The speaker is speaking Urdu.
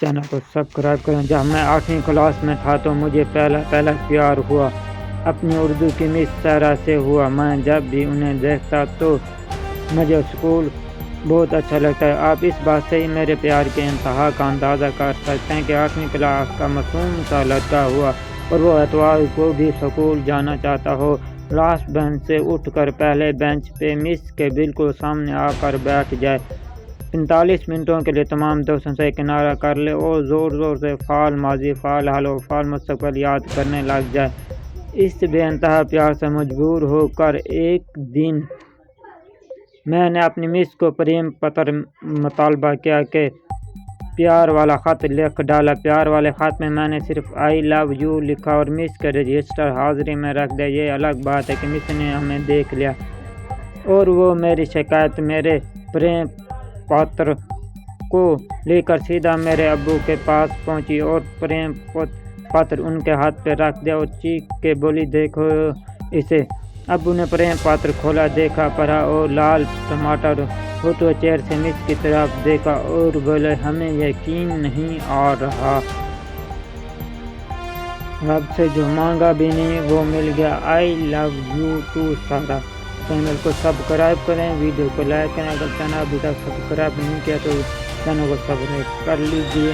چینل کو سبسکرائب کریں۔ جب میں 8ویں کلاس میں تھا تو مجھے پہلا پیار ہوا، اپنی اردو کی مس سارا سے ہوا۔ میں جب بھی انہیں دیکھتا تو مجھے اسکول بہت اچھا لگتا ہے۔ آپ اس بات سے ہی میرے پیار کے انتہا کا اندازہ کر سکتے ہیں کہ 8ویں کلاس کا معصوم سا لڑکا ہوا اور وہ اتوار کو بھی اسکول جانا چاہتا ہو، لاسٹ بینچ سے اٹھ کر پہلے بینچ پہ مس کے بالکل سامنے آ کر بیٹھ جائے، 45 منٹوں کے لیے تمام دوستوں سے کنارہ کر لے اور زور زور سے فعل ماضی، فعل حال اور فعل مستقبل یاد کرنے لگ جائے۔ اس بے انتہا پیار سے مجبور ہو کر ایک دن میں نے اپنی مس کو پریم پتر مطالبہ کیا کہ پیار والا خط لکھ ڈالا۔ پیار والے خط میں میں نے صرف آئی لو یو لکھا اور مس کے رجسٹر حاضری میں رکھ دیا۔ یہ الگ بات ہے کہ مس نے ہمیں دیکھ لیا اور وہ میری شکایت میرے پریم پتر کو لے کر سیدھا میرے ابو کے پاس پہنچی اور پریم پتر ان کے ہاتھ پہ رکھ دیا اور چیخ کے بولی، دیکھو اسے۔ ابو نے پریم پتر کھولا، دیکھا، پڑھا اور لال ٹماٹر ہوتے چہرے سے مس کی طرف دیکھا اور بولے، ہمیں یقین نہیں آ رہا۔ رب سے جو مانگا بھی نہیں وہ مل گیا۔ آئی لو یو ٹو سارا۔ چینل کو سبسکرائب کریں، ویڈیو کو لائک کریں۔ اگر چینل ابھی تک سبسکرائب نہیں کیا تو چینل کو سبسکرائب کر لیجیے۔